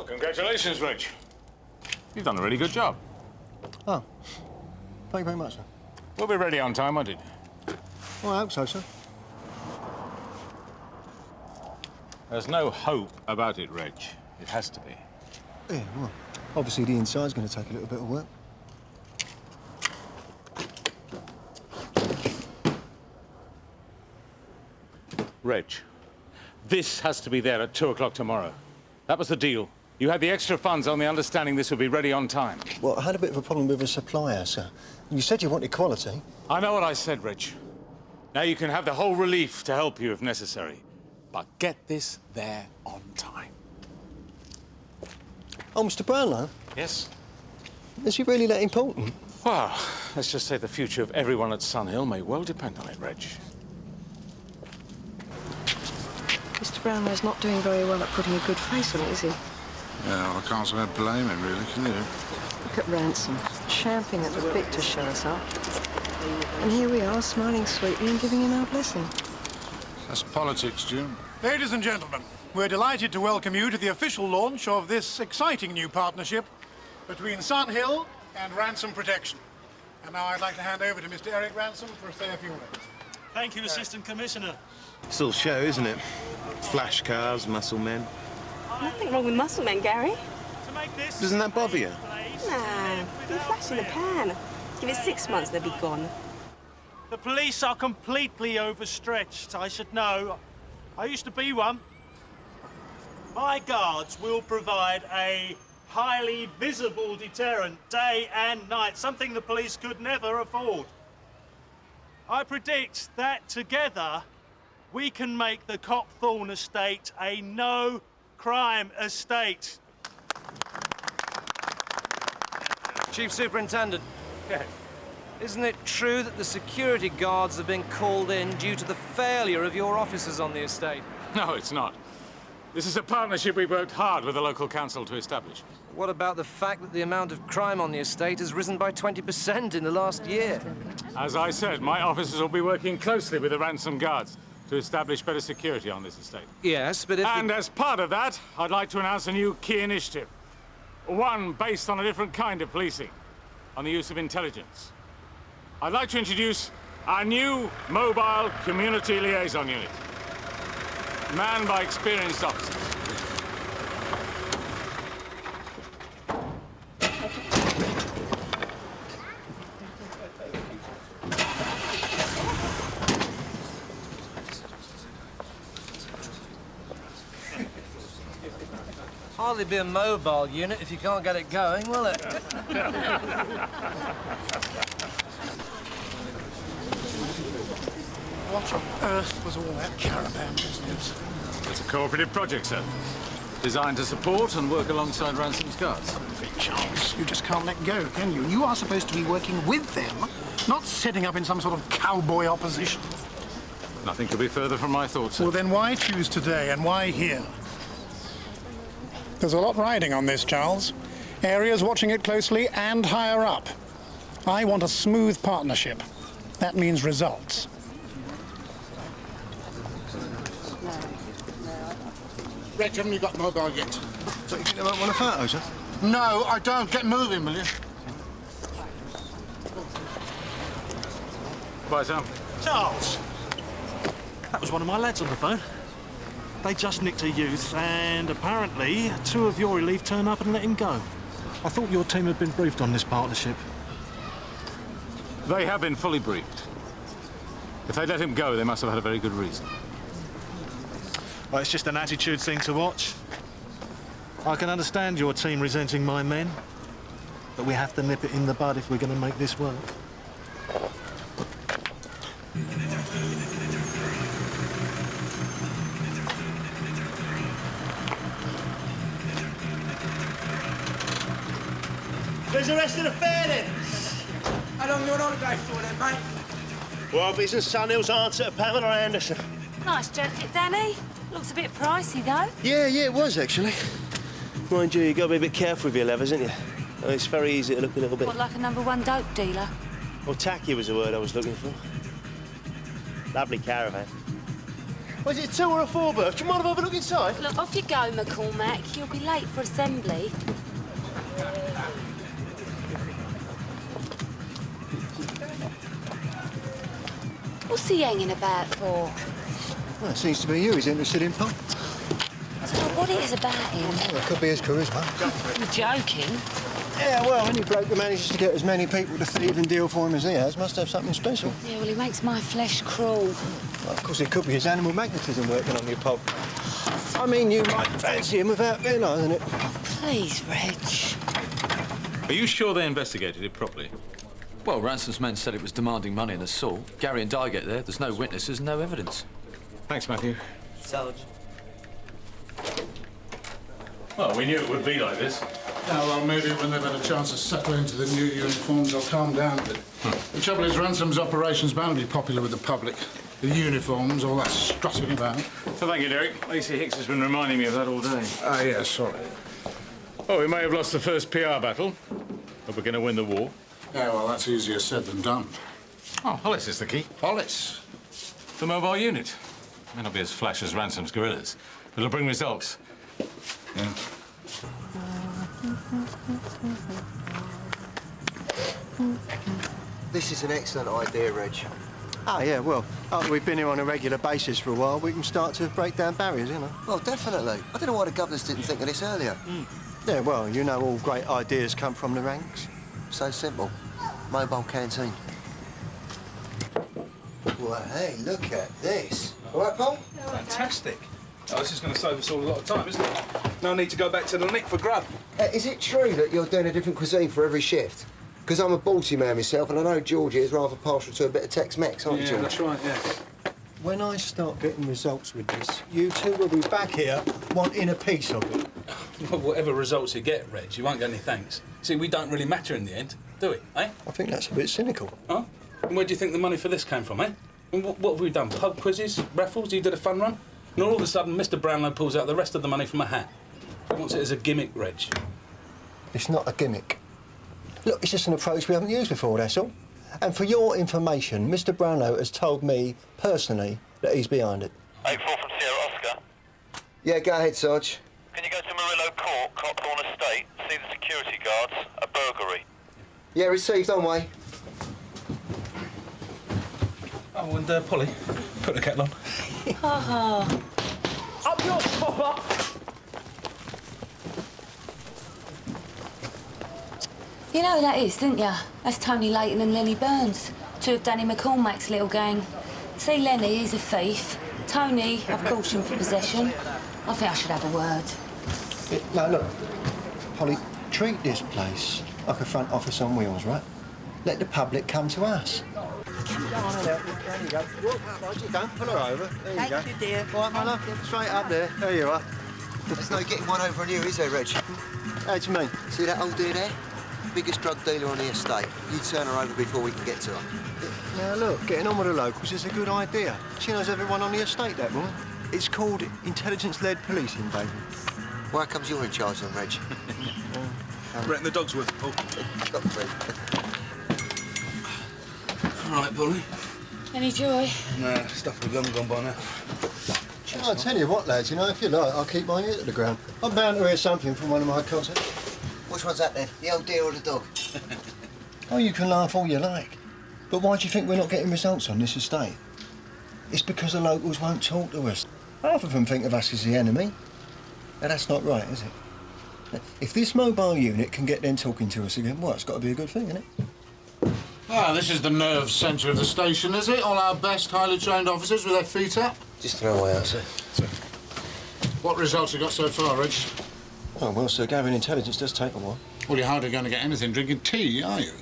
congratulations, Reg. You've done a really good job. Oh, thank you very much, sir. We'll be ready on time, won't it? Well, I hope so, sir. There's no hope about it, Reg. It has to be. Yeah, well, obviously the inside's going to take a little bit of work. Reg, this has to be there at 2 o'clock tomorrow. That was the deal. You had the extra funds on the understanding this would be ready on time. Well, I had a bit of a problem with a supplier, sir. You said you wanted quality. I know what I said, Reg. Now you can have the whole relief to help you if necessary. But get this there on time. Oh, Mr. Brownlow? Yes? Is he really that important? Well, let's just say the future of everyone at Sun Hill may well depend on it, Reg. Mr. Brownlow's not doing very well at putting a good face on it, is he? Yeah, I can't say I blame him, really, can you? Look at Ransom, champing at the bit to show us up. And here we are, smiling sweetly and giving him our blessing. That's politics, Jim. Ladies and gentlemen, we're delighted to welcome you to the official launch of this exciting new partnership between Sun Hill and Ransom Protection. And now I'd like to hand over to Mr. Eric Ransom for say a few words. Thank you, Assistant Commissioner. It's all show, isn't it? Flash cars, muscle men. Nothing wrong with muscle men, Gary. To make this... Doesn't that bother you? Nah, you're flash in the pan. Give it 6 months, they'll be gone. The police are completely overstretched, I should know. I used to be one. My guards will provide a highly visible deterrent day and night, something the police could never afford. I predict that together we can make the Copthorne Estate a no-crime estate. Chief Superintendent. Yes. Isn't it true that the security guards have been called in due to the failure of your officers on the estate? No, it's not. This is a partnership we worked hard with the local council to establish. What about the fact that the amount of crime on the estate has risen by 20% in the last year? As I said, my officers will be working closely with the Ransom guards to establish better security on this estate. Yes, but if... And as part of that, I'd like to announce a new key initiative. One based on a different kind of policing, on the use of intelligence. I'd like to introduce our new mobile community liaison unit, manned by experienced officers. Hardly be a mobile unit if you can't get it going, will it? What on earth was all that caravan business? It's a cooperative project, sir. Designed to support and work alongside Ransom's guards. Big chance. You just can't let go, can you? You are supposed to be working with them, not setting up in some sort of cowboy opposition. Nothing could be further from my thoughts, sir. Well, then why choose today and why here? There's a lot riding on this, Charles. Areas watching it closely and higher up. I want a smooth partnership. That means results. Reg, haven't you got the mobile yet? So you think they won't want a photo, sir? No, I don't. Get moving, will you? Bye, Sam. Charles! That was one of my lads on the phone. They just nicked a youth, and apparently 2 of your relief turned up and let him go. I thought your team had been briefed on this partnership. They have been fully briefed. If they let him go, they must have had a very good reason. Well, it's just an attitude thing to watch. I can understand your team resenting my men, but we have to nip it in the bud if we're going to make this work. Where's the rest of the fare then? How long you on holiday for then, mate? Well, if isn't Sun Hill's answer to Pamela Anderson. Nice jacket, Danny. Looks a bit pricey, though. Yeah, it was, actually. Mind you, you've got to be a bit careful with your levers, haven't you? It's very easy to look a little bit... What, like a #1 dope dealer? Well, tacky was the word I was looking for. Lovely caravan. Was it a 2 or a 4 berth? Do you mind if I have a look inside? Look, off you go, McCormack. You'll be late for assembly. What's he hanging about for? Well, it seems to be you he's interested in, Pop. I don't know what it is about him. Well, it could be his charisma. You're joking. Yeah, well, any bloke that manages to get as many people to thieve and deal for him as he has must have something special. Yeah, well, he makes my flesh crawl. Well, of course, it could be his animal magnetism working on you, Pop. I mean, you might fancy him without realising it. Please, Reg. Are you sure they investigated it properly? Well, Ransom's men said it was demanding money and assault. Gary and Di get there. There's no witnesses, no evidence. Thanks, Matthew. Sarge. Well, we knew it would be like this. Yeah, well, maybe when they've had a chance to settle into the new uniforms, they'll calm down a bit. The trouble is, Ransom's operation's bound to be popular with the public. The uniforms, all that strutting about. So thank you, Derek. Lacey Hicks has been reminding me of that all day. Ah, yeah, sorry. Oh, we may have lost the first PR battle, but we're going to win the war. Yeah, well, that's easier said than done. Oh, Hollis is the key. Hollis? The mobile unit. May not be as flash as Ransom's guerrillas, but it'll bring results. Yeah. This is an excellent idea, Reg. Oh, yeah, well, after we've been here on a regular basis for a while, we can start to break down barriers, you know. Well, definitely. I don't know why the governors didn't think of this earlier. Yeah, well, you know all great ideas come from the ranks. So simple. Mobile canteen. Well, hey, look at this. All right, Paul? Fantastic. Oh, this is going to save us all a lot of time, isn't it? No need to go back to the Nick for grub. Is it true that you're doing a different cuisine for every shift? Because I'm a Balti man myself, and I know Georgie is rather partial to a bit of Tex-Mex, aren't you, Yeah, George? that's right, yeah. When I start getting results with this, you two will be back here wanting a piece of it. Well, whatever results you get, Reg, you won't get any thanks. See, we don't really matter in the end, do we, eh? I think that's a bit cynical. Huh? And where do you think the money for this came from, eh? And what have we done? Pub quizzes? Raffles? You did a fun run? And all of a sudden, Mr. Brownlow pulls out the rest of the money from a hat. He wants it as a gimmick, Reg. It's not a gimmick. Look, it's just an approach we haven't used before, that's all. And for your information, Mr. Brownlow has told me, personally, that he's behind it. 8-4 from Sierra Oscar. Yeah, go ahead, Sarge. Can you go to Murillo Court, Copthorne Estate, see the security guards, a burglary? Yeah, received, on way. Oh, and Polly, put the kettle on. Ha ha. Up yours, Popper! You know who that is, didn't you? That's Tony Layton and Lenny Burns, two of Danny McCormack's little gang. See, Lenny, he's a thief. Tony, I've cautioned for possession. I think I should have a word. Now, look, Polly, treat this place like a front office on wheels, right? Let the public come to us. There you go. Don't pull her over. There you go. Thank you, dear. All right, my love. Straight up there. There you are. There's no getting one over on you, is there, Reg? How do you mean? See that old dear there? Biggest drug dealer on the estate. You turn her over before we can get to her. Now, look, getting on with the locals is a good idea. She knows everyone on the estate, that woman. It's called intelligence-led policing, baby. Why comes you're in charge then, Reg? Reckon the dog's worth it, Paul. Got three. All right, Polly. Any joy? Nah, stuff we've gone by now. I'll tell you what, lads, you know, if you like, I'll keep my ear to the ground. I'm bound to hear something from one of my concerts. Which one's that, then? The old deer or the dog? Oh, you can laugh all you like. But why do you think we're not getting results on this estate? It's because the locals won't talk to us. Half of them think of us as the enemy. Now, that's not right, is it? If this mobile unit can get them talking to us again, well, it's got to be a good thing, isn't it? Ah, this is the nerve centre of the station, is it? All our best highly trained officers with their feet up. Just throw away out, sir. What results have you got so far, Reg? Oh, well, sir, gathering intelligence does take a while. Well, you're hardly going to get anything drinking tea, are you?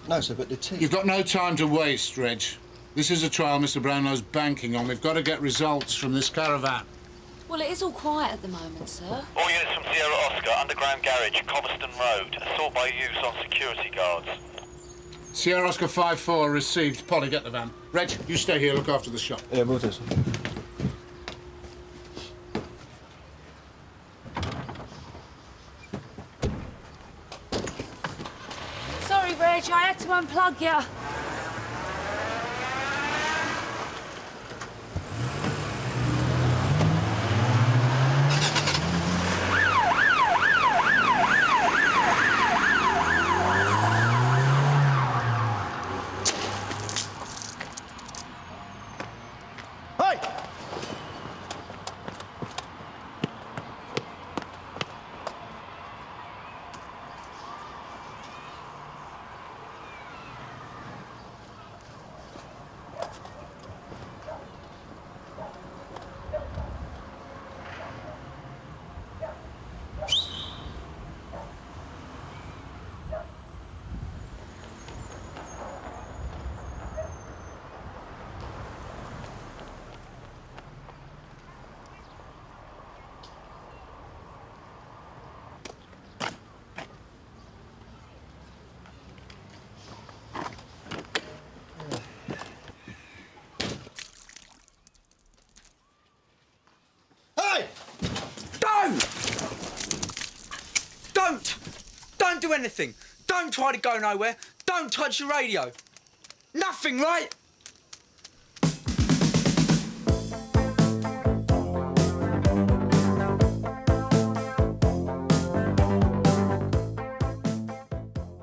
No, sir, but the tea... You've got no time to waste, Reg. This is a trial Mr. Brownlow's banking on. We've got to get results from this caravan. Well, it is all quiet at the moment, sir. All units from Sierra Oscar, underground garage, Coverston Road. Assault by use on security guards. Sierra Oscar 5-4 received. Polly, get the van. Reg, you stay here, look after the shop. Yeah, we'll do, sir. Sorry, Reg, I had to unplug you. Don't do anything. Don't try to go nowhere. Don't touch the radio. Nothing, right?